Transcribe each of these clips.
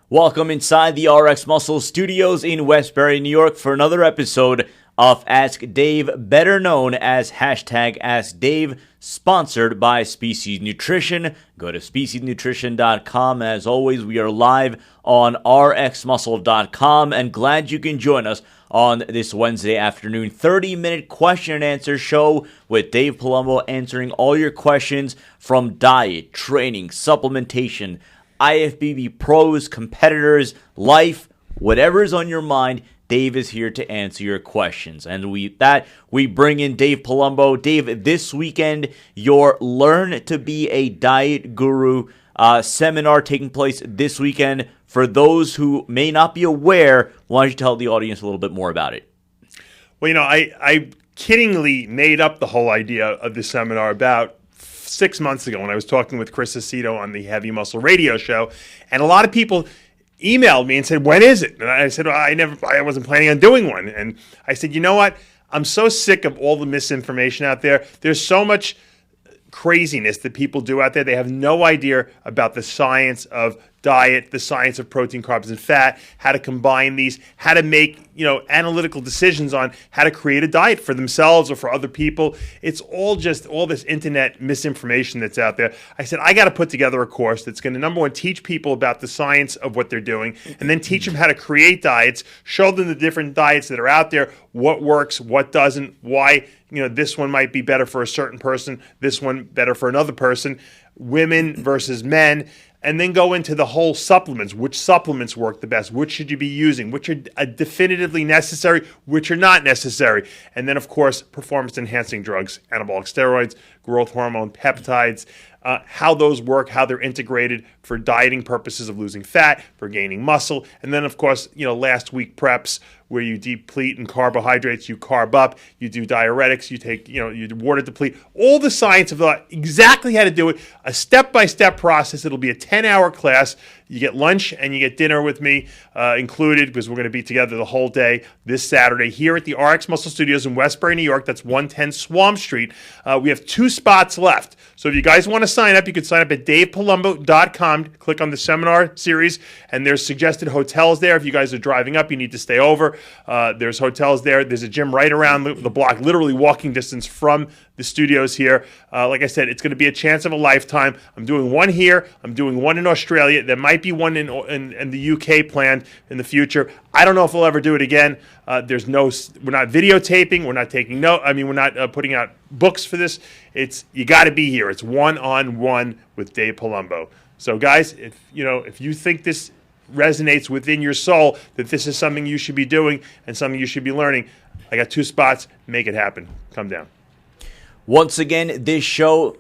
Welcome inside the RX Muscle Studios in Westbury, New York for another episode of Ask Dave, better known as hashtag Ask Dave, sponsored by Species Nutrition. Go to speciesnutrition.com. As always, we are live on rxmuscle.com and glad you can join us on this Wednesday afternoon 30-minute question and answer show with Dave Palumbo answering all your questions from diet, training, supplementation, IFBB pros, competitors, life, whatever's on your mind. Dave is here to answer your questions. And we bring in Dave Palumbo. Dave, this weekend, your Learn to Be a Diet Guru seminar taking place this weekend. For those who may not be aware, why don't you tell the audience a little bit more about it? Well, I kiddingly made up the whole idea of the seminar about 6 months ago when I was talking with Chris Aceto on the Heavy Muscle Radio Show, and a lot of people emailed me and said, "When is it?" And I said, well, I wasn't planning on doing one. And I said, you know what? I'm so sick of all the misinformation out there. There's so much craziness that people do out there. They have no idea about the science of diet, the science of protein, carbs, and fat, how to combine these, how to make, analytical decisions on how to create a diet for themselves or for other people. It's all just all this internet misinformation that's out there. I said, I got to put together a course that's going to, number one, teach people about the science of what they're doing, and then teach them how to create diets, show them the different diets that are out there, what works, what doesn't, why, this one might be better for a certain person, this one better for another person, women versus men. And then go into the whole supplements. Which supplements work the best? Which should you be using? Which are definitively necessary? Which are not necessary? And then, of course, performance-enhancing drugs, anabolic steroids, growth hormone, peptides, how those work, how they're integrated for dieting purposes of losing fat, for gaining muscle. And then, of course, last week preps where you deplete in carbohydrates, you carb up, you do diuretics, you take, you water deplete. All the science of exactly how to do it, a step-by-step process. It'll be a 10-hour class. You get lunch and you get dinner with me included because we're going to be together the whole day this Saturday here at the RX Muscle Studios in Westbury, New York. That's 110 Swamp Street. We have 2 spots left. So if you guys want to sign up, you can sign up at davepalumbo.com. Click on the seminar series, and there's suggested hotels there. If you guys are driving up, you need to stay over. There's hotels there. There's a gym right around the block, literally walking distance from the studios here. Like I said, it's going to be a chance of a lifetime. I'm doing one here. I'm doing one in Australia. There might be one in the UK planned in the future. I don't know if we'll ever do it again. We're not videotaping. We're not taking note. We're not putting out books for this. You got to be here. It's one-on-one with Dave Palumbo. So guys, if you think this resonates within your soul, that this is something you should be doing and something you should be learning, I got 2 spots. Make it happen. Come down. Once again, this show,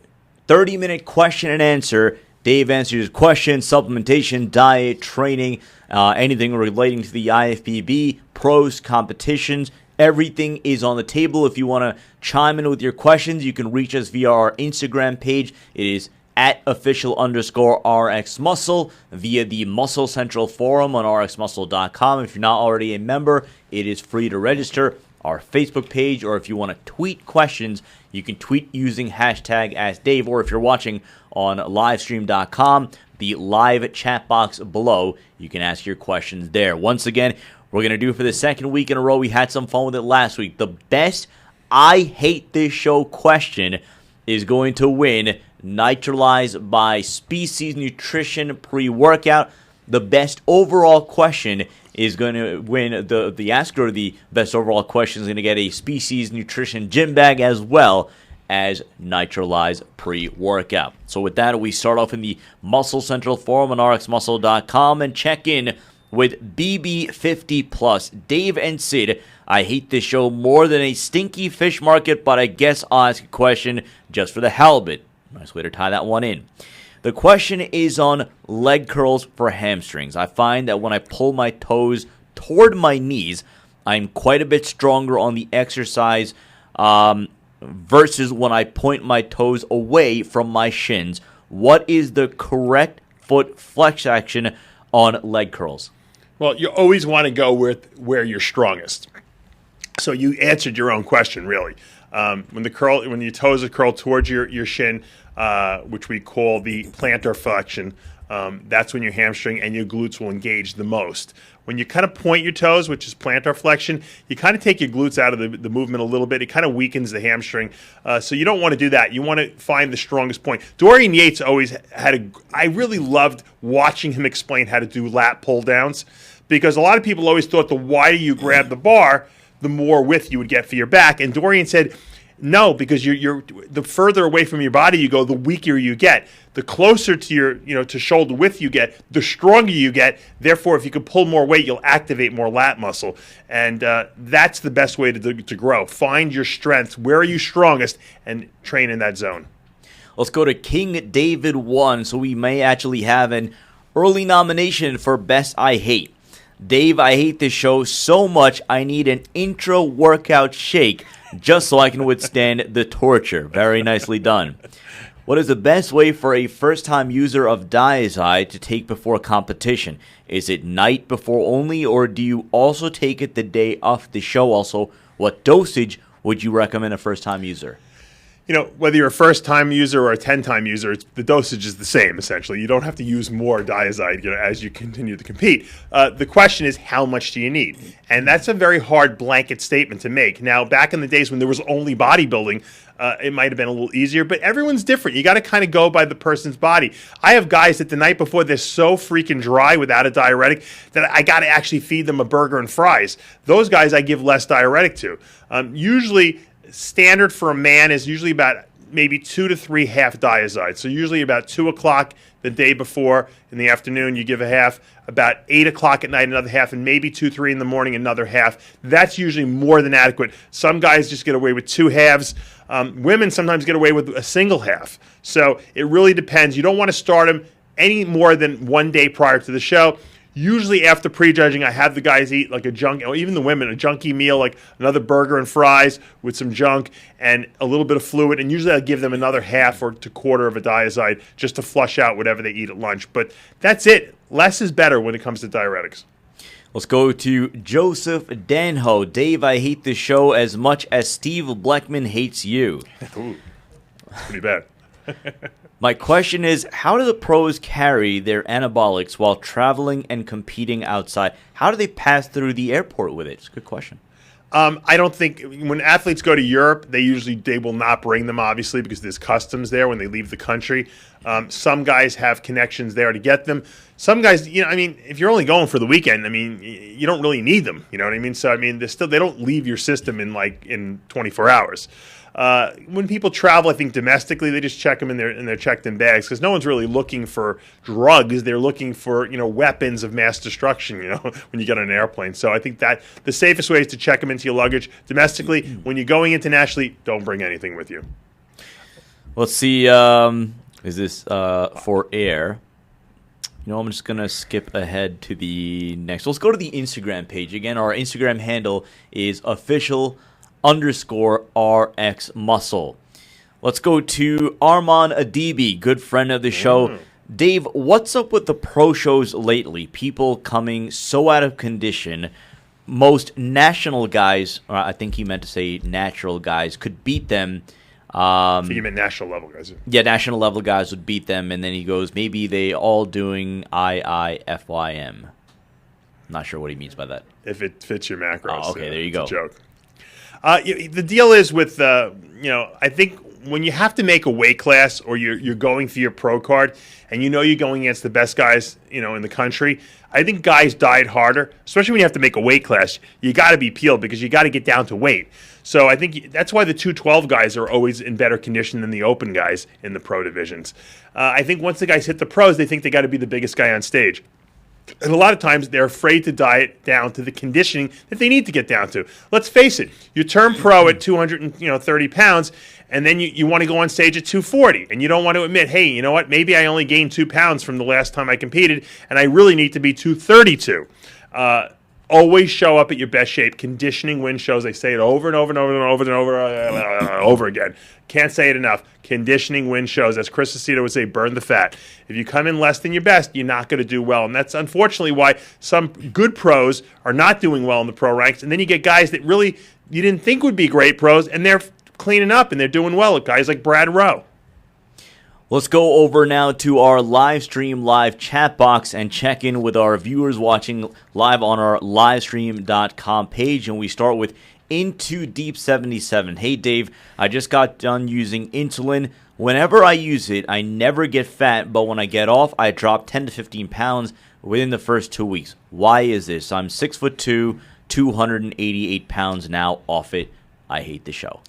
30-minute question and answer. Dave answers questions, supplementation, diet, training, anything relating to the IFBB, pros, competitions. Everything is on the table. If you want to chime in with your questions, you can reach us via our Instagram page. It is at official_RX Muscle, via the Muscle Central Forum on rxmuscle.com. If you're not already a member, it is free to register. Our Facebook page, or if you want to tweet questions, you can tweet using hashtag AskDave, or if you're watching on livestream.com, the live chat box below, you can ask your questions there. Once again, we're going to do it for the second week in a row. We had some fun with it last week. The best I hate this show question is going to win Nitralize by Species Nutrition pre-workout. The best overall question is going to win. The asker of the best overall question is going to get a Species Nutrition gym bag as well as Nitralize pre-workout. So with that, we start off in the Muscle Central Forum on rxmuscle.com and check in with BB50+. Dave and Sid, I hate this show more than a stinky fish market, but I guess I'll ask a question just for the hell of it. Nice way to tie that one in. The question is on leg curls for hamstrings. I find that when I pull my toes toward my knees, I'm quite a bit stronger on the exercise versus when I point my toes away from my shins. What is the correct foot flex action on leg curls? Well, you always want to go with where you're strongest. So you answered your own question, really. When your toes are curled towards your shin, which we call the plantar flexion, That's when your hamstring and your glutes will engage the most. When you kind of point your toes, which is plantar flexion, you kind of take your glutes out of the movement a little bit. It kind of weakens the hamstring. So you don't want to do that. You want to find the strongest point. Dorian Yates always I really loved watching him explain how to do lat pull downs, because a lot of people always thought the wider you grab the bar, the more width you would get for your back. And Dorian said, no, because you're the further away from your body you go, the weaker you get. The closer to your, to shoulder width you get, the stronger you get. Therefore, if you can pull more weight, you'll activate more lat muscle. And that's the best way to grow. Find your strength. Where are you strongest? And train in that zone. Let's go to King David 1. So we may actually have an early nomination for Best I Hate. Dave, I hate this show so much I need an intro workout shake just so I can withstand the torture. Very nicely done. What is the best way for a first-time user of Diazide to take before competition? Is it night before only, or do you also take it the day of the show? Also, what dosage would you recommend a first-time user? Whether you're a first-time user or a 10-time user, the dosage is the same, essentially. You don't have to use more Diazide as you continue to compete. The question is, how much do you need? And that's a very hard blanket statement to make. Now, back in the days when there was only bodybuilding, it might have been a little easier, but everyone's different. You got to kind of go by the person's body. I have guys that the night before, they're so freaking dry without a diuretic that I got to actually feed them a burger and fries. Those guys I give less diuretic to. Usually, standard for a man is usually about maybe 2 to 3 half Diazide. So usually about 2 o'clock the day before in the afternoon, you give a half. About 8 o'clock at night, another half. And maybe 2, 3 in the morning, another half. That's usually more than adequate. Some guys just get away with 2 halves. Women sometimes get away with a single half. So it really depends. You don't want to start them any more than 1 day prior to the show. Usually after prejudging, I have the guys eat like a junk, or even the women, a junky meal, like another burger and fries with some junk and a little bit of fluid. And usually I'll give them another half or to quarter of a Diazide just to flush out whatever they eat at lunch. But that's it. Less is better when it comes to diuretics. Let's go to Joseph Danho. Dave, I hate this show as much as Steve Bleckman hates you. Ooh, pretty bad. My question is, how do the pros carry their anabolics while traveling and competing outside? How do they pass through the airport with it? It's a good question. I don't think when athletes go to Europe, they will not bring them, obviously, because there's customs there when they leave the country. Some guys have connections there to get them. Some guys, if you're only going for the weekend, you don't really need them. You know what I mean? So, they don't leave your system in 24 hours. When people travel, I think domestically, they just check them in their checked-in bags because no one's really looking for drugs. They're looking for weapons of mass destruction. When you get on an airplane. So I think that the safest way is to check them into your luggage domestically. When you're going internationally, don't bring anything with you. Let's see. Is this for air? I'm just going to skip ahead to the next. Let's go to the Instagram page. Again, our Instagram handle is official_RX Muscle. Let's go to Arman Adibi, good friend of the show. Dave, what's up with the pro shows lately? People coming so out of condition. Most national guys, or I think he meant to say natural guys, could beat them. I think you meant national level guys. Yeah, national level guys would beat them, and then he goes, maybe they all doing IIFYM. Not sure what he means by that. If it fits your macros. Oh, okay, there you go. It's a joke. The deal is with, I think when you have to make a weight class or you're going for your pro card and you're going against the best guys, in the country, I think guys diet harder, especially when you have to make a weight class. You got to be peeled because you got to get down to weight. So I think that's why the 212 guys are always in better condition than the open guys in the pro divisions. I think once the guys hit the pros, they think they got to be the biggest guy on stage. And a lot of times they're afraid to diet down to the conditioning that they need to get down to. Let's face it, you turn pro at 230 pounds, and then you want to go on stage at 240, and you don't want to admit, hey, you know what, maybe I only gained 2 pounds from the last time I competed, and I really need to be 232. Always show up at your best shape. Conditioning wins shows. I say it over and over and over and over and over again. Can't say it enough. Conditioning wins shows. As Chris Aceto would say, burn the fat. If you come in less than your best, you're not going to do well. And that's unfortunately why some good pros are not doing well in the pro ranks. And then you get guys that really you didn't think would be great pros, and they're cleaning up and they're doing well. Guys like Brad Rowe. Let's go over now to our live stream, live chat box, and check in with our viewers watching live on our livestream.com page. And we start with Into Deep 77. Hey, Dave, I just got done using insulin. Whenever I use it, I never get fat, but when I get off, I drop 10 to 15 pounds within the first 2 weeks. Why is this? I'm 6'2", 288 pounds now off it. I hate the show.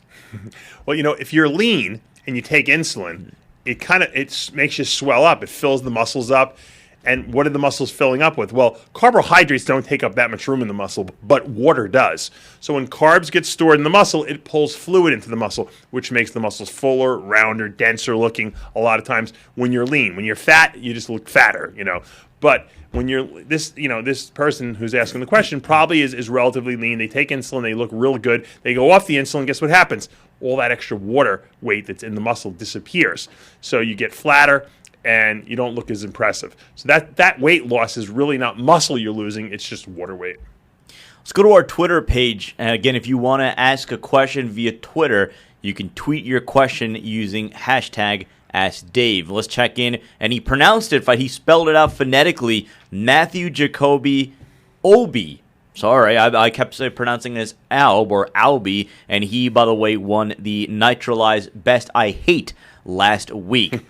Well, if you're lean and you take insulin, it makes you swell up. It fills the muscles up. And what are the muscles filling up with? Well, carbohydrates don't take up that much room in the muscle, but water does. So when carbs get stored in the muscle, it pulls fluid into the muscle, which makes the muscles fuller, rounder, denser looking a lot of times when you're lean. When you're fat, you just look fatter, But when you're this person who's asking the question probably is relatively lean. They take insulin, they look real good. They go off the insulin, guess what happens? All that extra water weight that's in the muscle disappears. So you get flatter and you don't look as impressive. So that weight loss is really not muscle you're losing, it's just water weight. Let's go to our Twitter page. And again, if you want to ask a question via Twitter, you can tweet your question using hashtag #AskDave. Let's check in. And he pronounced it, he spelled it out phonetically. Matthew Jacoby Obi. Sorry, I kept pronouncing it as Alb or Albi. And he, by the way, won the Nitralized Best I Hate last week.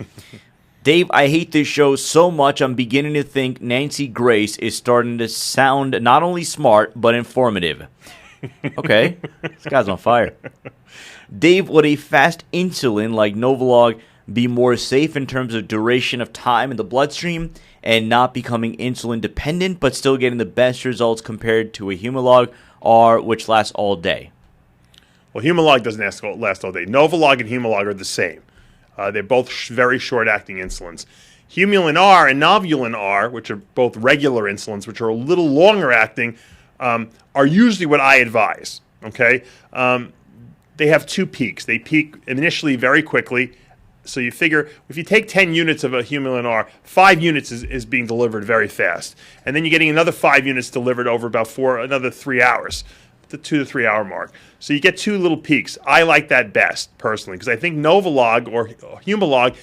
Dave, I hate this show so much I'm beginning to think Nancy Grace is starting to sound not only smart, but informative. Okay, this guy's on fire. Dave, would a fast insulin like Novolog be more safe in terms of duration of time in the bloodstream and not becoming insulin dependent, but still getting the best results compared to a Humalog, which lasts all day? Well, Humalog doesn't last all day. Novolog and Humalog are the same. They're both very short-acting insulins. Humulin R and Novulin R, which are both regular insulins, which are a little longer-acting, are usually what I advise. Okay, they have two peaks. They peak initially very quickly. So you figure if you take 10 units of a Humulin R, 5 units is being delivered very fast. And then you're getting another 5 units delivered over about another 3 hours, the 2 to 3 hour mark. So you get two little peaks. I like that best, personally, because I think Novolog or Humalog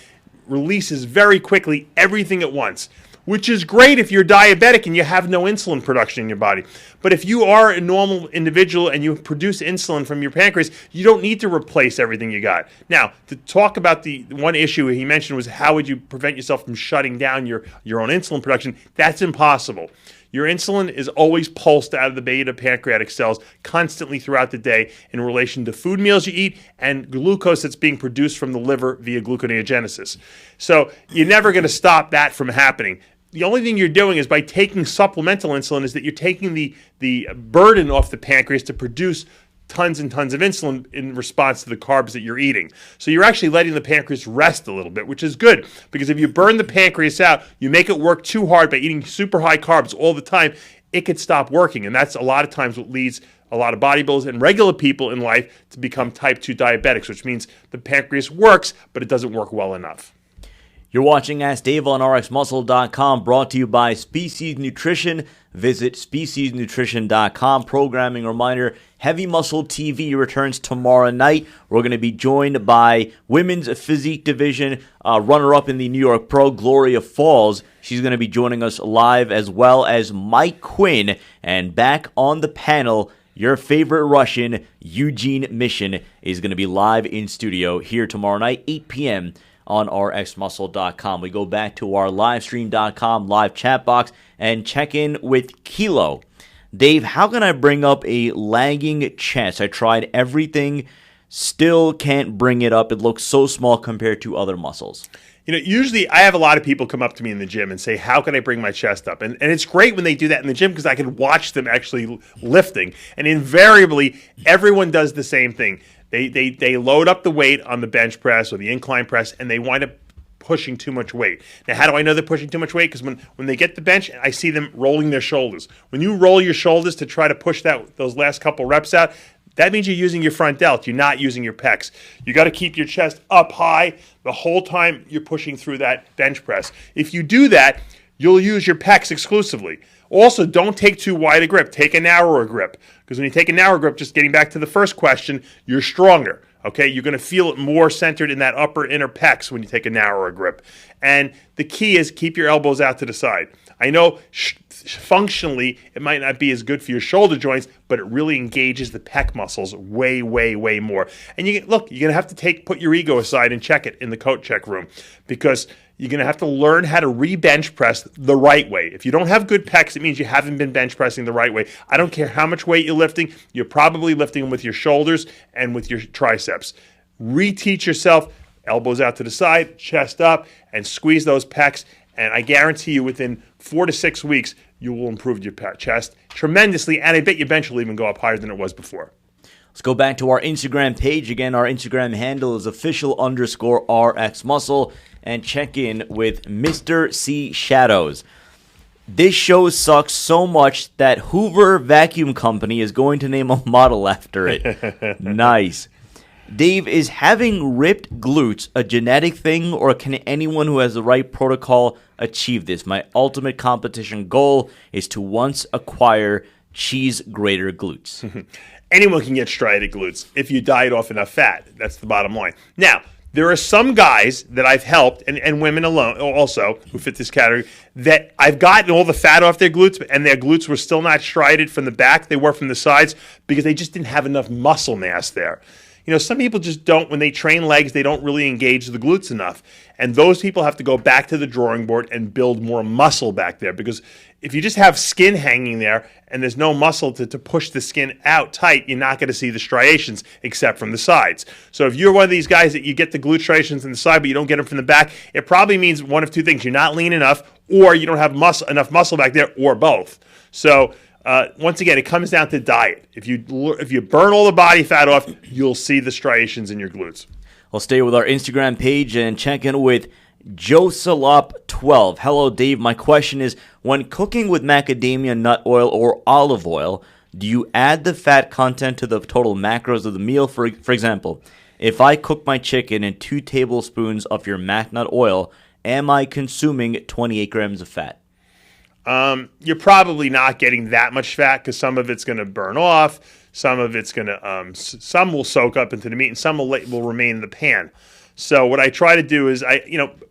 releases very quickly everything at once, which is great if you're diabetic and you have no insulin production in your body. But if you are a normal individual and you produce insulin from your pancreas, you don't need to replace everything you got. Now, to talk about the one issue he mentioned was how would you prevent yourself from shutting down your own insulin production? That's impossible. Your insulin is always pulsed out of the beta pancreatic cells constantly throughout the day in relation to food meals you eat and glucose that's being produced from the liver via gluconeogenesis. So you're never going to stop that from happening. The only thing you're doing is by taking supplemental insulin is that you're taking the burden off the pancreas to produce tons and tons of insulin in response to the carbs that you're eating. So you're actually letting the pancreas rest a little bit, which is good, because if you burn the pancreas out, you make it work too hard by eating super high carbs all the time, it could stop working. And that's a lot of times what leads a lot of bodybuilders and regular people in life to become type 2 diabetics, which means the pancreas works, but it doesn't work well enough. You're watching Ask Dave on RxMuscle.com, brought to you by Species Nutrition. Visit speciesnutrition.com. Programming reminder, Heavy Muscle TV returns tomorrow night. We're going to be joined by Women's Physique Division runner-up in the New York Pro, Gloria Falls. She's going to be joining us live, as well as Mike Quinn. And back on the panel, your favorite Russian, Eugene Mission, is going to be live in studio here tomorrow night, 8 p.m., on rxmuscle.com. We go back to our livestream.com live chat box and check in with Kilo. Dave, how can I bring up a lagging chest? I tried everything, still can't bring it up. It looks so small compared to other muscles. Usually I have a lot of people come up to me in the gym and say, how can I bring my chest up? And it's great when they do that in the gym because I can watch them actually lifting. And invariably, everyone does the same thing. They load up the weight on the bench press or the incline press, and they wind up pushing too much weight. Now, how do I know they're pushing too much weight? Because when they get the bench, I see them rolling their shoulders. When you roll your shoulders to try to push those last couple reps out, that means you're using your front delt. You're not using your pecs. You got to keep your chest up high the whole time you're pushing through that bench press. If you do that, you'll use your pecs exclusively. Also, don't take too wide a grip. Take a narrower grip. Because when you take a narrow grip, just getting back to the first question, you're stronger. Okay, you're going to feel it more centered in that upper inner pecs when you take a narrower grip. And the key is keep your elbows out to the side. I know functionally it might not be as good for your shoulder joints, but it really engages the pec muscles way, way, way more. And you're going to have to put your ego aside and check it in the coat check room, because you're going to have to learn how to re-bench press the right way. If you don't have good pecs, it means you haven't been bench pressing the right way. I don't care how much weight you're lifting, you're probably lifting them with your shoulders and with your triceps. Reteach yourself, elbows out to the side, chest up, and squeeze those pecs. And I guarantee you within 4 to 6 weeks, you will improve your chest tremendously. And I bet your bench will even go up higher than it was before. Let's go back to our Instagram page. Again, our Instagram handle is official_RX Muscle. And check in with Mr. C. Shadows. This show sucks so much that Hoover Vacuum Company is going to name a model after it. Nice. Dave, is having ripped glutes a genetic thing, or can anyone who has the right protocol achieve this? My ultimate competition goal is to once acquire cheese grater glutes. Anyone can get striated glutes if you diet off enough fat. That's the bottom line. Now, there are some guys that I've helped, and women alone also, who fit this category, that I've gotten all the fat off their glutes, and their glutes were still not striated from the back. They were from the sides because they just didn't have enough muscle mass there. You know, some people just don't, when they train legs, they don't really engage the glutes enough. And those people have to go back to the drawing board and build more muscle back there. Because if you just have skin hanging there and there's no muscle to push the skin out tight, you're not going to see the striations except from the sides. So if you're one of these guys that you get the glute striations in the side, but you don't get them from the back, it probably means one of two things. You're not lean enough, or you don't have enough muscle back there, or both. So once again, it comes down to diet. If you burn all the body fat off, you'll see the striations in your glutes. We'll stay with our Instagram page and check in with Josalop12. Hello, Dave. My question is, when cooking with macadamia nut oil or olive oil, do you add the fat content to the total macros of the meal? For example, if I cook my chicken in 2 tablespoons of your mac nut oil, am I consuming 28 grams of fat? You're probably not getting that much fat because some of it's going to burn off, some of it's going to, some will soak up into the meat, and some will remain in the pan. So what I try to do is,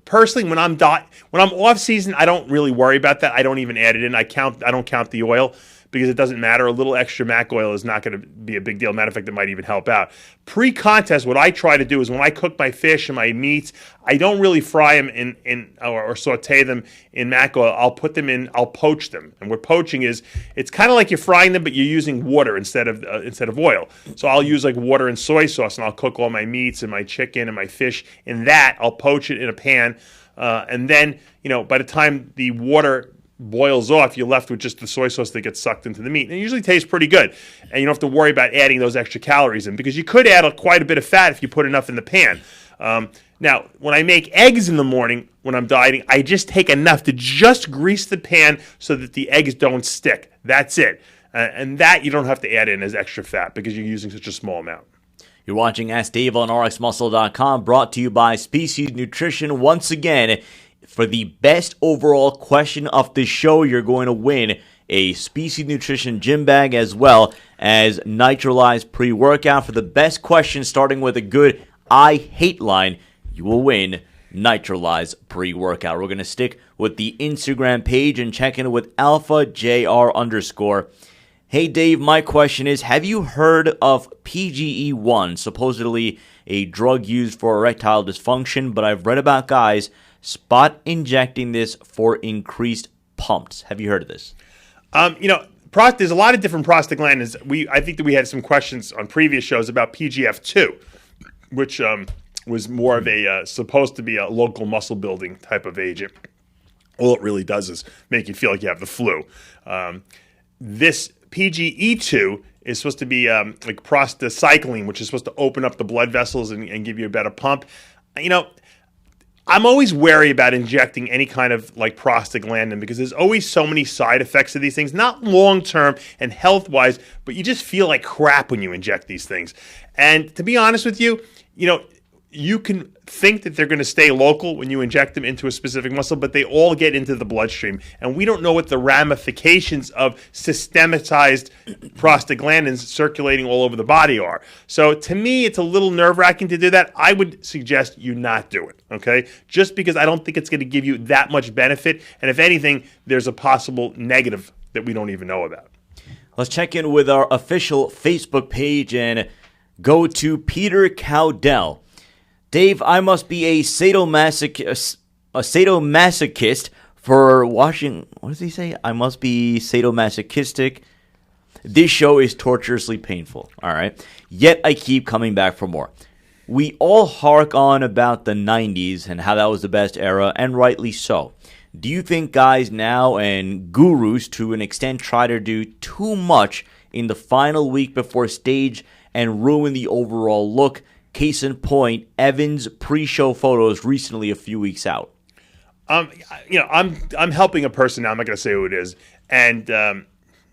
personally, when I'm off season, I don't really worry about that. I don't even add it in. I don't count the oil, because it doesn't matter. A little extra mac oil is not going to be a big deal. Matter of fact, it might even help out. Pre-contest, what I try to do is when I cook my fish and my meats, I don't really fry them or saute them in mac oil. I'll poach them. And what poaching is, it's kind of like you're frying them, but you're using water instead of oil. So I'll use like water and soy sauce, and I'll cook all my meats and my chicken and my fish in that. I'll poach it in a pan, and then by the time the water boils off, you're left with just the soy sauce that gets sucked into the meat. And it usually tastes pretty good. And you don't have to worry about adding those extra calories in, because you could add quite a bit of fat if you put enough in the pan. Now, when I make eggs in the morning when I'm dieting, I just take enough to just grease the pan so that the eggs don't stick. That's it. And that you don't have to add in as extra fat because you're using such a small amount. You're watching Ask Dave on RxMuscle.com, brought to you by Species Nutrition. Once again, for the best overall question of the show, you're going to win a Species Nutrition gym bag as well as Nitralized pre-workout. For the best question, starting with a good I hate line, you will win Nitralized pre-workout. We're going to stick with the Instagram page and check in with AlphaJR_. Hey Dave, my question is, have you heard of PGE1, supposedly a drug used for erectile dysfunction, but I've read about guys spot injecting this for increased pumps. Have you heard of this? There's a lot of different prostaglandins. I think that we had some questions on previous shows about PGF2, which was more of a supposed to be a local muscle building type of agent. All it really does is make you feel like you have the flu. This PGE2 is supposed to be like prostacycline, which is supposed to open up the blood vessels and give you a better pump. I'm always wary about injecting any kind of like prostaglandin because there's always so many side effects of these things, not long-term and health-wise, but you just feel like crap when you inject these things. And to be honest with you, you can think that they're going to stay local when you inject them into a specific muscle, but they all get into the bloodstream. And we don't know what the ramifications of systematized prostaglandins circulating all over the body are. So to me, it's a little nerve-wracking to do that. I would suggest you not do it, okay? Just because I don't think it's going to give you that much benefit. And if anything, there's a possible negative that we don't even know about. Let's check in with our official Facebook page and go to Peter Cowdell. Dave, I must be a sadomasochist for watching. What does he say? I must be sadomasochistic. This show is torturously painful. All right. Yet I keep coming back for more. We all hark on about the 90s and how that was the best era, and rightly so. Do you think guys now and gurus to an extent try to do too much in the final week before stage and ruin the overall look? Case in point, Evans' pre-show photos recently a few weeks out. I'm helping a person now. I'm not going to say who it is, and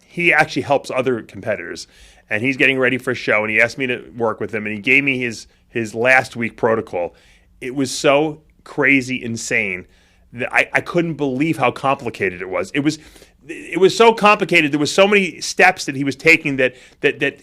he actually helps other competitors. And he's getting ready for a show, and he asked me to work with him, and he gave me his last week protocol. It was so crazy, insane that I couldn't believe how complicated it was. It was so complicated. There was so many steps that he was taking that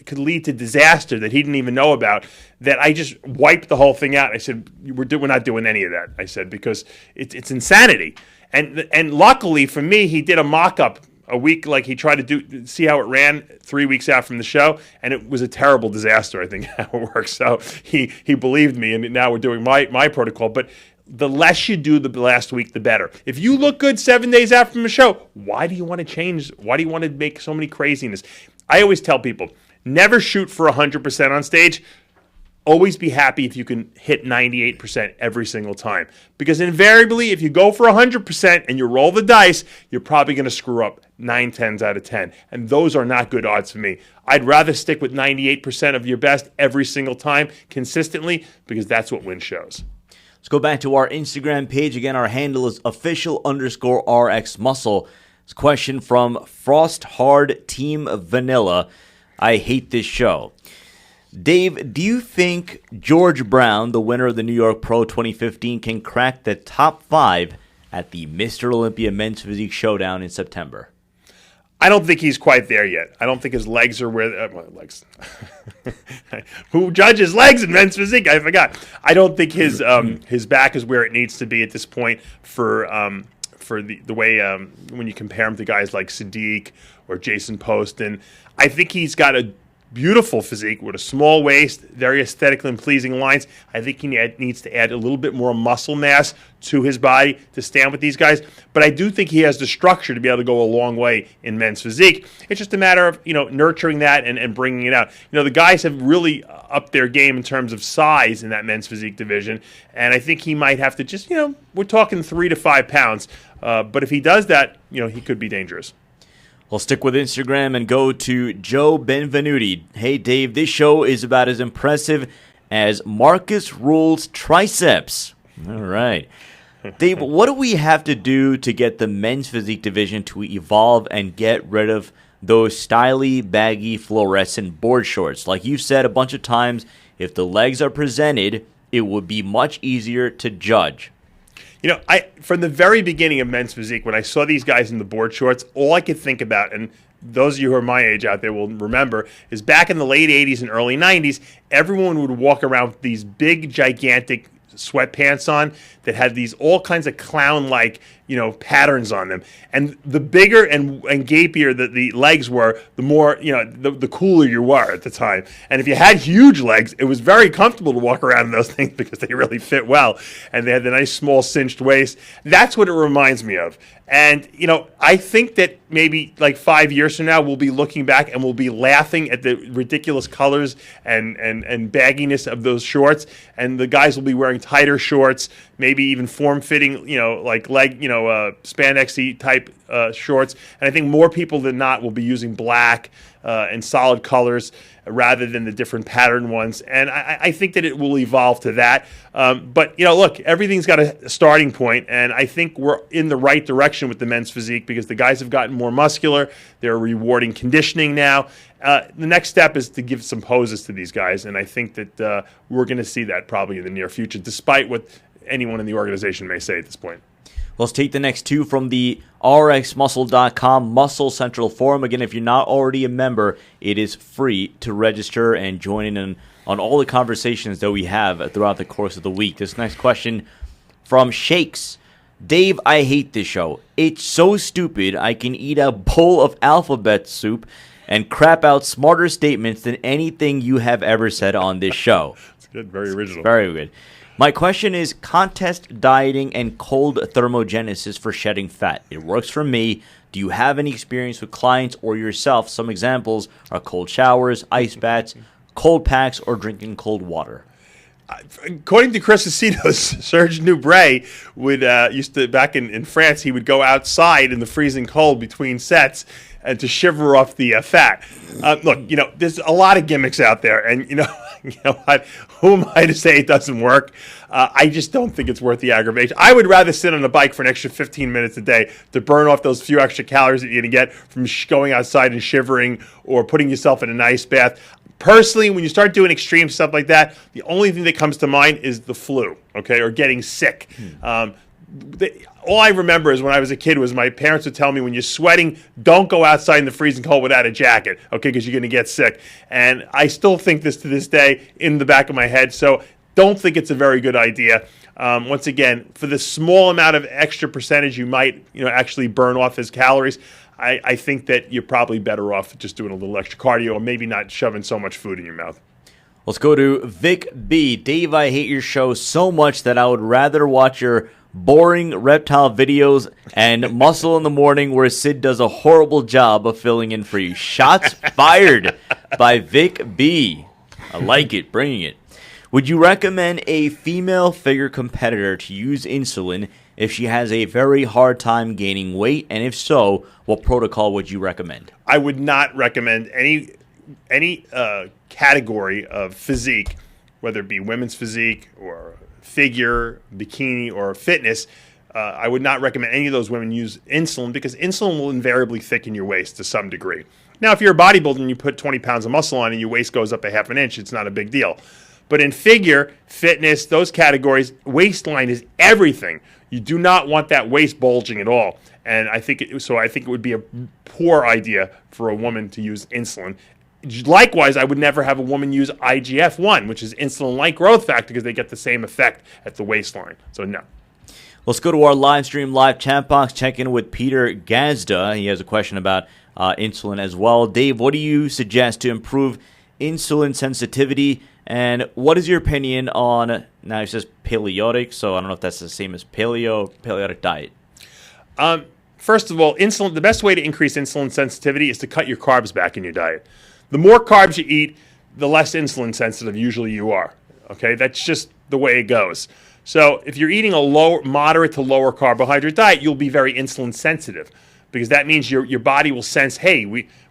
could lead to disaster that he didn't even know about, that I just wiped the whole thing out. I said, we're not doing any of that. I said, because it's insanity. And luckily for me, he did a mock-up a week, like he tried to see how it ran 3 weeks out from the show, and it was a terrible disaster, I think, how it works. So he believed me, and now we're doing my protocol. But the less you do the last week, the better. If you look good 7 days out from the show, why do you want to change? Why do you want to make so many craziness? I always tell people, never shoot for 100% on stage. Always be happy if you can hit 98% every single time. Because invariably, if you go for 100% and you roll the dice, you're probably going to screw up 9/10 out of 10. And those are not good odds for me. I'd rather stick with 98% of your best every single time consistently, because that's what wins shows. Let's go back to our Instagram page. Again, our handle is official_RXMuscle. It's a question from Frost Hard Team Vanilla. I hate this show. Dave, do you think George Brown, the winner of the New York Pro 2015, can crack the top 5 at the Mr. Olympia Men's Physique Showdown in September? I don't think he's quite there yet. I don't think his legs are where legs. Who judges legs in men's physique? I forgot. I don't think his back is where it needs to be at this point for the way when you compare him to guys like Sadiq or Jason Poston. I think he's got a beautiful physique with a small waist, very aesthetically pleasing lines. I think he needs to add a little bit more muscle mass to his body to stand with these guys. But I do think he has the structure to be able to go a long way in men's physique. It's just a matter of nurturing that and bringing it out. The guys have really upped their game in terms of size in that men's physique division, and I think he might have to just we're talking 3 to 5 pounds. But if he does that, he could be dangerous. We'll stick with Instagram and go to Joe Benvenuti. Hey, Dave, this show is about as impressive as Marcus Rule's triceps. All right. Dave, what do we have to do to get the men's physique division to evolve and get rid of those styly, baggy, fluorescent board shorts? Like you said a bunch of times, if the legs are presented, it would be much easier to judge. From the very beginning of men's physique, when I saw these guys in the board shorts, all I could think about, and those of you who are my age out there will remember, is back in the late 80s and early 90s, everyone would walk around with these big, gigantic sweatpants on that had these all kinds of clown-like, patterns on them. And the bigger and gapier the legs were, the more, the cooler you were at the time. And if you had huge legs, it was very comfortable to walk around in those things because they really fit well. And they had the nice, small, cinched waist. That's what it reminds me of. And, I think that maybe like 5 years from now, we'll be looking back and we'll be laughing at the ridiculous colors and bagginess of those shorts. And the guys will be wearing tighter shorts, maybe even form-fitting, like leg, spandex-y type shorts. And I think more people than not will be using black and solid colors rather than the different pattern ones. And I think that it will evolve to that. But, look, everything's got a starting point, and I think we're in the right direction with the men's physique because the guys have gotten more muscular. They're rewarding conditioning now. The next step is to give some poses to these guys, and I think that we're going to see that probably in the near future, despite what anyone in the organization may say at this point. Let's take the next two from the rxmuscle.com Muscle Central Forum. Again, if you're not already a member, it is free to register and join in on all the conversations that we have throughout the course of the week. This next question from Shakes. Dave, I hate this show. It's so stupid I can eat a bowl of alphabet soup and crap out smarter statements than anything you have ever said on this show. It's good, very original. Very good. My question is contest dieting and cold thermogenesis for shedding fat. It works for me. Do you have any experience with clients or yourself? Some examples are cold showers, ice baths, cold packs, or drinking cold water. According to Chris Acetos, Serge Nubret would used to, back in France, he would go outside in the freezing cold between sets and to shiver off the fat. Look, there's a lot of gimmicks out there, and what? Who am I to say it doesn't work? I just don't think it's worth the aggravation. I would rather sit on a bike for an extra 15 minutes a day to burn off those few extra calories that you're going to get from going outside and shivering or putting yourself in an ice bath. Personally, when you start doing extreme stuff like that, the only thing that comes to mind is the flu, okay, or getting sick. All I remember is when I was a kid was my parents would tell me, when you're sweating, don't go outside in the freezing cold without a jacket, okay, because you're going to get sick. And I still think this to this day in the back of my head, so don't think it's a very good idea. Once again, for the small amount of extra percentage you might actually burn off as calories, I think that you're probably better off just doing a little extra cardio or maybe not shoving so much food in your mouth. Let's go to Vic B. Dave, I hate your show so much that I would rather watch your boring reptile videos and Muscle in the Morning where Sid does a horrible job of filling in for you. Shots fired by Vic B. I like it. Bringing it. Would you recommend a female figure competitor to use insulin if she has a very hard time gaining weight? And if so, what protocol would you recommend? I would not recommend any category of physique, whether it be women's physique or figure, bikini, or fitness. I would not recommend any of those women use insulin because insulin will invariably thicken your waist to some degree. Now, if you're a bodybuilder and you put 20 pounds of muscle on and your waist goes up a half an inch, it's not a big deal. But in figure, fitness, those categories, waistline is everything. You do not want that waist bulging at all. And I think it would be a poor idea for a woman to use insulin. Likewise, I would never have a woman use IGF-1, which is insulin-like growth factor, because they get the same effect at the waistline. So no. Let's go to our live stream live chat box. Check in with Peter Gazda. He has a question about insulin as well. Dave, what do you suggest to improve insulin sensitivity? And what is your opinion on, now it says paleotic, so I don't know if that's the same as paleotic diet. First of all, insulin. The best way to increase insulin sensitivity is to cut your carbs back in your diet. The more carbs you eat, the less insulin sensitive usually you are. Okay, that's just the way it goes. So if you're eating a moderate to lower carbohydrate diet, you'll be very insulin sensitive, because that means your body will sense, hey,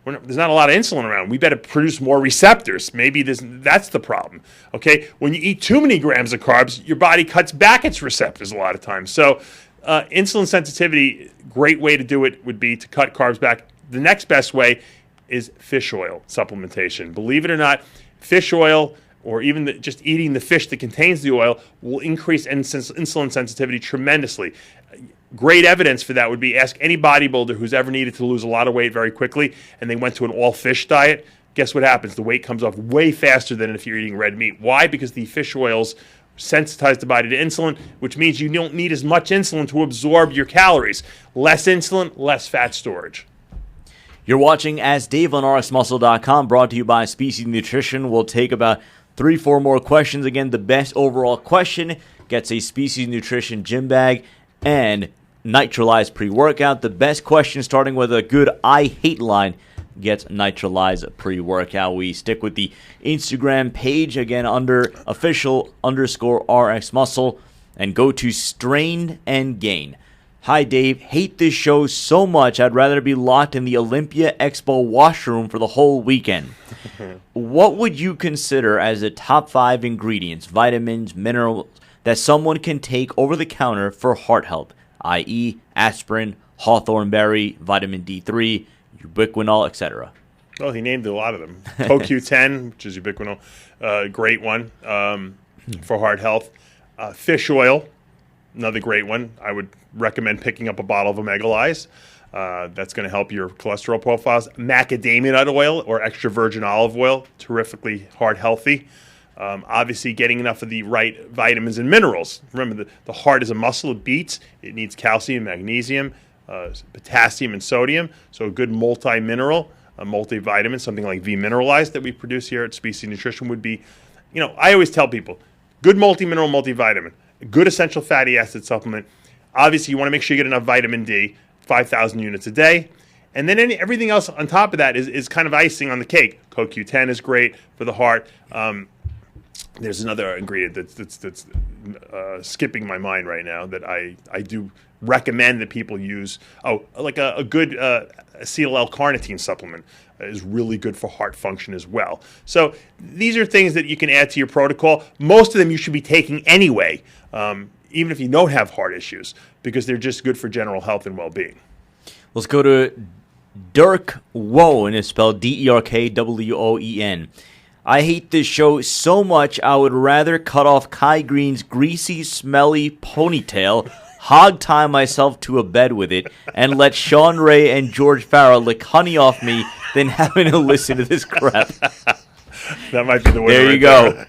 there's not a lot of insulin around. We better produce more receptors. Maybe that's the problem. Okay, when you eat too many grams of carbs, your body cuts back its receptors a lot of times. So insulin sensitivity, great way to do it would be to cut carbs back. The next best way is fish oil supplementation. Believe it or not, fish oil, or even just eating the fish that contains the oil, will increase insulin sensitivity tremendously. Great evidence for that would be, ask any bodybuilder who's ever needed to lose a lot of weight very quickly and they went to an all-fish diet. Guess what happens? The weight comes off way faster than if you're eating red meat. Why? Because the fish oils sensitize the body to insulin, which means you don't need as much insulin to absorb your calories. Less insulin, less fat storage. You're watching Ask Dave on RxMuscle.com, brought to you by Species Nutrition. We'll take about 3-4 more questions. Again, the best overall question gets a Species Nutrition gym bag and Nitralize pre-workout. The best question, starting with a good I hate line, gets Nitralize pre-workout. We stick with the Instagram page, again, under official_RxMuscle, and go to Strain and Gain. Hi, Dave. Hate this show so much. I'd rather be locked in the Olympia Expo washroom for the whole weekend. What would you consider as the top 5 ingredients, vitamins, minerals, that someone can take over the counter for heart health, i.e. aspirin, hawthorn berry, vitamin D3, ubiquinol, etc.? Well, he named a lot of them. CoQ10, which is ubiquinol, great one for heart health. Fish oil, another great one. I would recommend picking up a bottle of Omega Lyse. That's going to help your cholesterol profiles. Macadamia nut oil or extra virgin olive oil, terrifically heart healthy. Obviously, getting enough of the right vitamins and minerals. Remember, the heart is a muscle. It beats. It needs calcium, magnesium, potassium, and sodium. So a good multi-mineral, a multivitamin, something like V-Mineralized that we produce here at Species Nutrition would be, I always tell people, good multi-mineral, multivitamin, good essential fatty acid supplement. Obviously, you want to make sure you get enough vitamin D, 5,000 units a day. And then everything else on top of that is kind of icing on the cake. CoQ10 is great for the heart. There's another ingredient that's skipping my mind right now that I do recommend that people use. Like a good acetyl L-carnitine supplement is really good for heart function as well. So these are things that you can add to your protocol. Most of them you should be taking anyway, even if you don't have heart issues, because they're just good for general health and well-being. Let's go to Dirk Woen, it's spelled DERKWOEN. I hate this show so much I would rather cut off Kai Green's greasy, smelly ponytail, hog tie myself to a bed with it, and let Sean Ray and George Farrell lick honey off me than having to listen to this crap. That might be the way. There you go.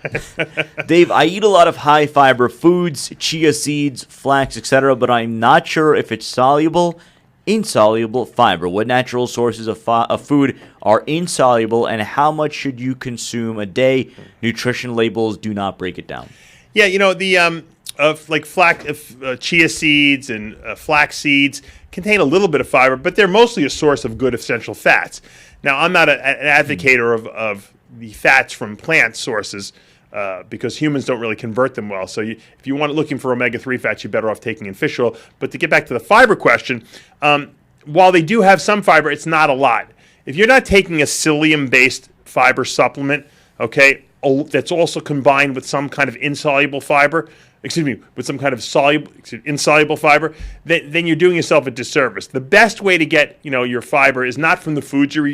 Dave, I eat a lot of high-fiber foods, chia seeds, flax, etc., but I'm not sure if it's soluble, insoluble fiber. What natural sources of food are insoluble, and how much should you consume a day? Nutrition labels do not break it down. Yeah, the chia seeds and flax seeds contain a little bit of fiber, but they're mostly a source of good essential fats. Now, I'm not an advocator of the fats from plant sources because humans don't really convert them well. So if you want looking for omega-3 fats, you're better off taking in fish oil. But to get back to the fiber question, while they do have some fiber, it's not a lot. If you're not taking a psyllium-based fiber supplement, okay, that's also combined with some kind of insoluble fiber, with some kind of insoluble fiber, then you're doing yourself a disservice. The best way to get your fiber is not from the foods you're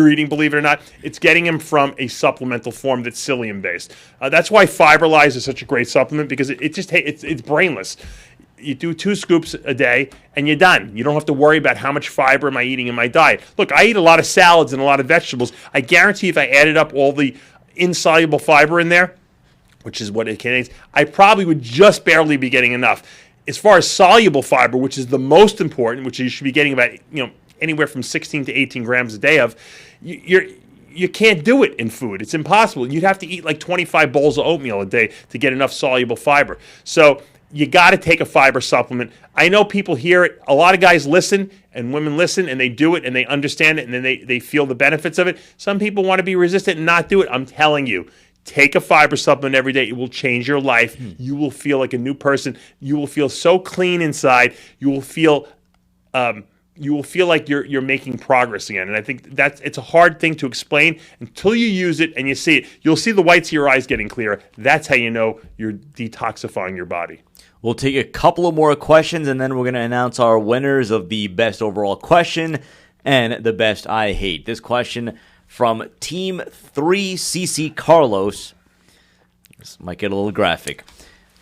eating, believe it or not. It's getting them from a supplemental form that's psyllium-based. That's why FiberLyze is such a great supplement, because it's brainless. You do 2 scoops a day, and you're done. You don't have to worry about how much fiber am I eating in my diet. Look, I eat a lot of salads and a lot of vegetables. I guarantee if I added up all the insoluble fiber in there, which is what it contains, I probably would just barely be getting enough. As far as soluble fiber, which is the most important, which you should be getting about anywhere from 16 to 18 grams a day of, you can't do it in food. It's impossible. You'd have to eat like 25 bowls of oatmeal a day to get enough soluble fiber. So you got to take a fiber supplement. I know people hear it. A lot of guys listen and women listen, and they do it and they understand it, and then they feel the benefits of it. Some people want to be resistant and not do it. I'm telling you, take a fiber supplement every day. It will change your life. You will feel like a new person. You will feel so clean inside. You will feel like you're making progress again. And I think it's a hard thing to explain until you use it and you see it. You'll see the whites of your eyes getting clearer. That's how you know you're detoxifying your body. We'll take a couple of more questions, and then we're going to announce our winners of the best overall question and the best I hate. This question from Team 3CC Carlos. This might get a little graphic.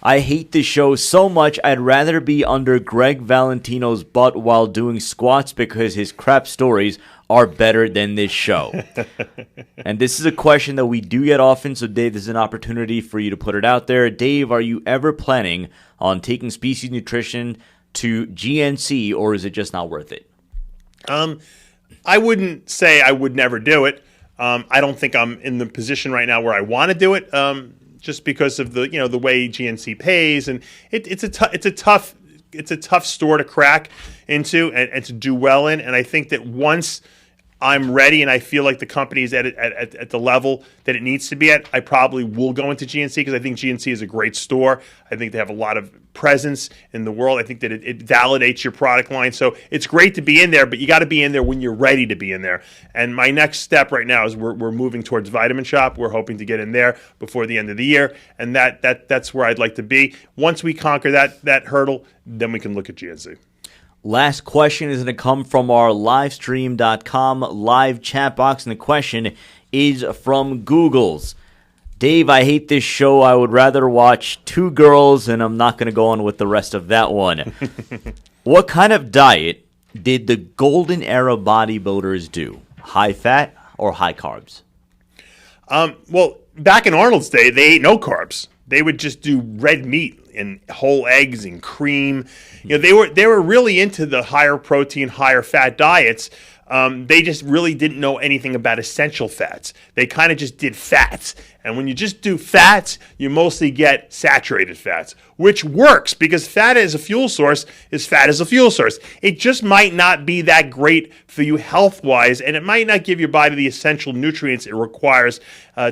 I hate this show so much I'd rather be under Greg Valentino's butt while doing squats because his crap stories are better than this show. And this is a question that we do get often, so Dave, this is an opportunity for you to put it out there. Dave, are you ever planning on taking Species Nutrition to GNC, or is it just not worth it? I wouldn't say I would never do it. I don't think I'm in the position right now where I want to do it, just because of the way GNC pays, and it's a tough store to crack into and to do well in. And I think that once I'm ready and I feel like the company is at the level that it needs to be at, I probably will go into GNC because I think GNC is a great store. I think they have a lot of presence in the world. I think that it validates your product line. So it's great to be in there, but you got to be in there when you're ready to be in there. And my next step right now is we're moving towards Vitamin Shop. We're hoping to get in there before the end of the year, and that's where I'd like to be. Once we conquer that hurdle, then we can look at GNC. Last question is going to come from our livestream.com live chat box, and the question is from Google's. Dave, I hate this show. I would rather watch two girls, and I'm not going to go on with the rest of that one. What kind of diet did the golden era bodybuilders do? High fat or high carbs? Well, back in Arnold's day, they ate no carbs. They would just do red meat and whole eggs and cream. They were really into the higher protein, higher fat diets. They just really didn't know anything about essential fats. They kind of just did fats. And when you just do fats, you mostly get saturated fats, which works because fat as a fuel source is fat as a fuel source. It just might not be that great for you health-wise, and it might not give your body the essential nutrients it requires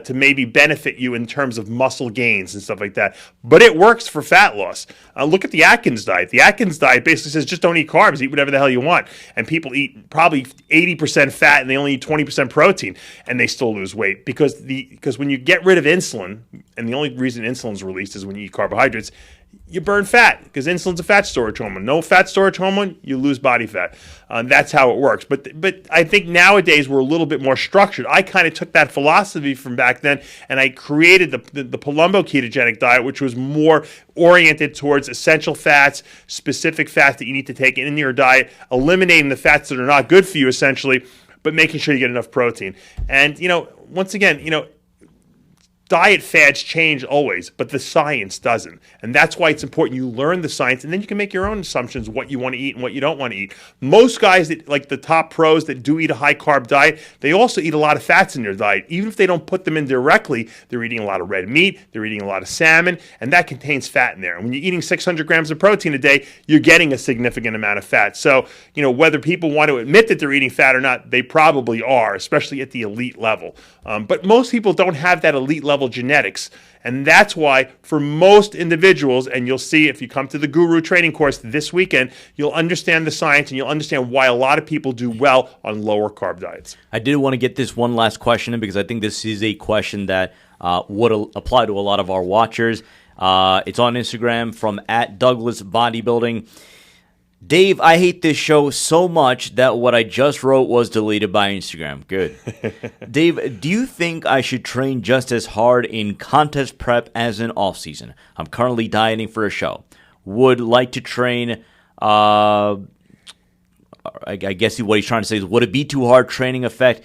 to maybe benefit you in terms of muscle gains and stuff like that. But it works for fat loss. Look at the Atkins diet. The Atkins diet basically says just don't eat carbs, eat whatever the hell you want. And people eat probably 80% fat and they only eat 20% protein, and they still lose weight because when you get rid of insulin, and the only reason insulin's released is when you eat carbohydrates, you burn fat because insulin's a fat storage hormone. No fat storage hormone, you lose body fat. That's how it works. But I think nowadays we're a little bit more structured. I kind of took that philosophy from back then and I created the Palumbo ketogenic diet, which was more oriented towards essential fats, specific fats that you need to take in your diet, eliminating the fats that are not good for you essentially, but making sure you get enough protein. And, once again, diet fads change always, but the science doesn't. And that's why it's important you learn the science, and then you can make your own assumptions what you want to eat and what you don't want to eat. Most guys, that like the top pros that do eat a high-carb diet, they also eat a lot of fats in their diet. Even if they don't put them in directly, they're eating a lot of red meat, they're eating a lot of salmon, and that contains fat in there. And when you're eating 600 grams of protein a day, you're getting a significant amount of fat. So, whether people want to admit that they're eating fat or not, they probably are, especially at the elite level. But most people don't have that elite level genetics. And that's why for most individuals, and you'll see if you come to the Guru training course this weekend, you'll understand the science and you'll understand why a lot of people do well on lower carb diets. I did want to get this one last question in because I think this is a question that would apply to a lot of our watchers. It's on Instagram from @DouglasBodybuilding. Dave, I hate this show so much that what I just wrote was deleted by Instagram. Good. Dave, do you think I should train just as hard in contest prep as in off-season? I'm currently dieting for a show. Would like to train, I guess what he's trying to say is, would it be too hard training affect...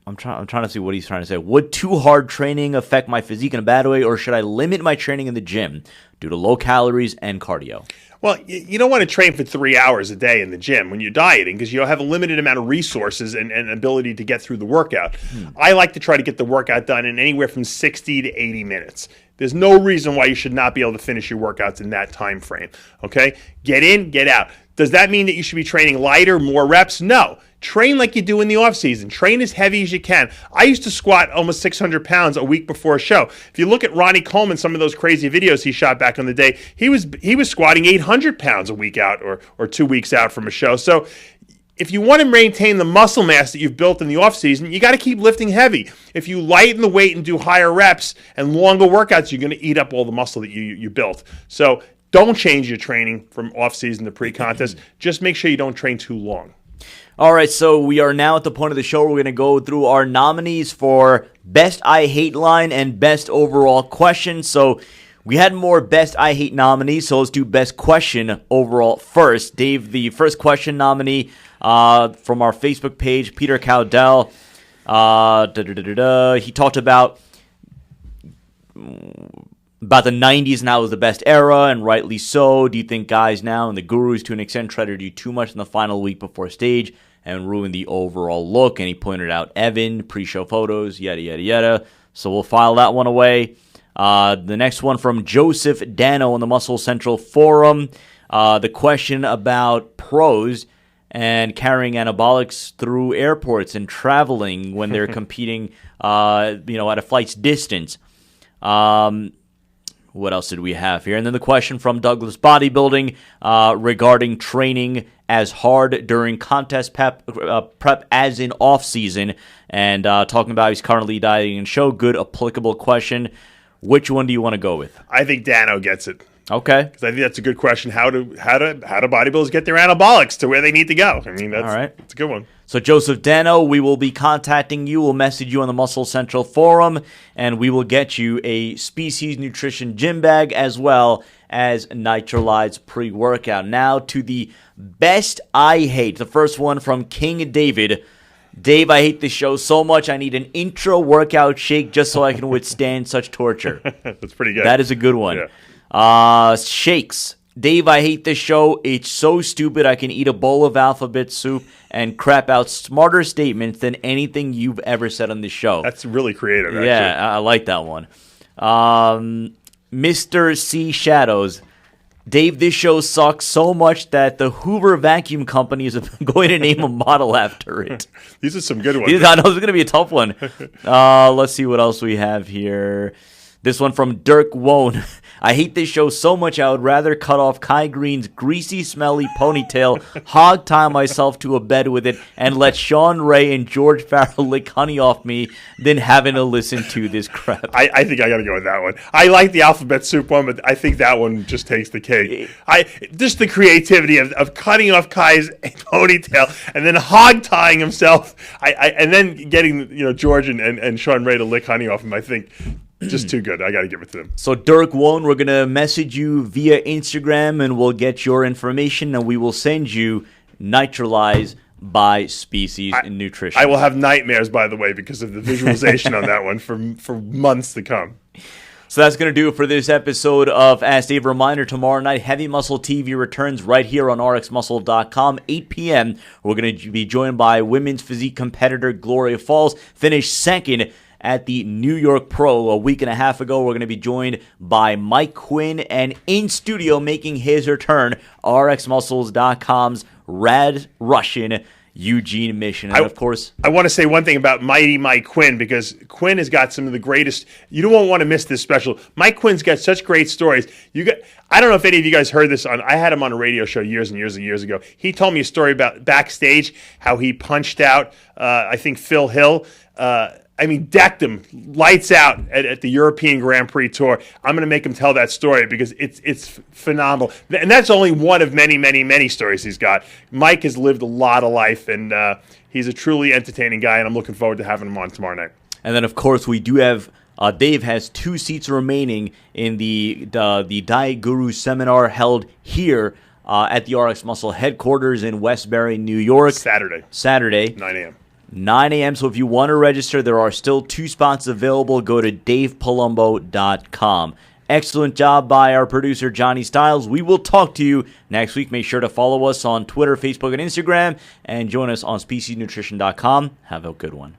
I'm trying to see what he's trying to say. Would too hard training affect my physique in a bad way, or should I limit my training in the gym due to low calories and cardio? Well, you don't want to train for 3 hours a day in the gym when you're dieting because you'll have a limited amount of resources and ability to get through the workout. I like to try to get the workout done in anywhere from 60 to 80 minutes. There's no reason why you should not be able to finish your workouts in that time frame. Okay? Get in, get out. Does that mean that you should be training lighter, more reps? No. Train like you do in the off season. Train as heavy as you can. I used to squat almost 600 pounds a week before a show. If you look at Ronnie Coleman, some of those crazy videos he shot back in the day, he was squatting 800 pounds a week out or 2 weeks out from a show. So if you want to maintain the muscle mass that you've built in the off season, you got to keep lifting heavy. If you lighten the weight and do higher reps and longer workouts, you're going to eat up all the muscle that you built. So don't change your training from off season to pre-contest. Just make sure you don't train too long. All right, so we are now at the point of the show where we're going to go through our nominees for Best I Hate Line and Best Overall Question. So we had more Best I Hate nominees, so let's do Best Question overall first. Dave, the first question nominee from our Facebook page, Peter Cowdell, he talked about the 90s now was the best era, and rightly so. Do you think guys now and the Gurus to an extent try to do too much in the final week before stage and ruin the overall look? And he pointed out Evan, pre-show photos, yada, yada, yada. So we'll file that one away. The next one from Joseph Dano on the Muscle Central Forum. The question about pros and carrying anabolics through airports and traveling when they're competing, at a flight's distance. What else did we have here? And then the question from Douglas Bodybuilding regarding training as hard during contest prep as in off-season, and talking about he's currently dieting and show. Good, applicable question. Which one do you want to go with? I think Dano gets it. Okay. Because I think that's a good question. How do bodybuilders get their anabolics to where they need to go? I mean, that's a good one. So, Joseph Dano, we will be contacting you. We'll message you on the Muscle Central forum, and we will get you a Species Nutrition gym bag as well as Nitrolize pre-workout. Now to the best I hate. The first one from King David. Dave, I hate this show so much I need an intro workout shake just so I can withstand such torture. That's pretty good. That is a good one. Yeah. Shakes. Dave, I hate this show. It's so stupid I can eat a bowl of alphabet soup and crap out smarter statements than anything you've ever said on this show. That's really creative, actually. Yeah, I like that one. Mr. C. Shadows. Dave, this show sucks so much that the Hoover Vacuum Company is going to name a model after it. These are some good ones. I know this is going to be a tough one. Let's see what else we have here. This one from Dirk Wone. I hate this show so much I would rather cut off Kai Green's greasy, smelly ponytail, hog tie myself to a bed with it, and let Sean Ray and George Farrell lick honey off me than having to listen to this crap. I think I got to go with that one. I like the alphabet soup one, but I think that one just takes the cake. Just the creativity of cutting off Kai's ponytail and then hog tying himself, and then getting George and Sean Ray to lick honey off him. I think. Just too good. I got to give it to them. So, Dirk Wone, we're going to message you via Instagram, and we'll get your information, and we will send you Nitrolize by Species Nutrition. I will have nightmares, by the way, because of the visualization on that one for months to come. So that's going to do it for this episode of Ask Dave. Reminder, tomorrow night, Heavy Muscle TV returns right here on RxMuscle.com, 8 p.m. We're going to be joined by women's physique competitor Gloria Falls, finished second at the New York Pro a week and a half ago. We're going to be joined by Mike Quinn, and in studio making his return, RxMuscles.com's Rad Russian Eugene Mission. And of course, I want to say one thing about Mighty Mike Quinn, because Quinn has got some of the greatest. You don't want to miss this special. Mike Quinn's got such great stories. I don't know if any of you guys heard this I had him on a radio show years and years and years ago. He told me a story about backstage how he punched out I think Phil Hill. Decked him, lights out at the European Grand Prix Tour. I'm going to make him tell that story because it's phenomenal. And that's only one of many, many, many stories he's got. Mike has lived a lot of life, and he's a truly entertaining guy, and I'm looking forward to having him on tomorrow night. And then, of course, we do have Dave has 2 seats remaining in the Diet Guru seminar held here at the RX Muscle headquarters in Westbury, New York. Saturday. 9 a.m. 9 a.m. So if you want to register, there are still 2 spots available. Go to davepalumbo.com. Excellent job by our producer, Johnny Stiles. We will talk to you next week. Make sure to follow us on Twitter, Facebook, and Instagram, and join us on speciesnutrition.com. Have a good one.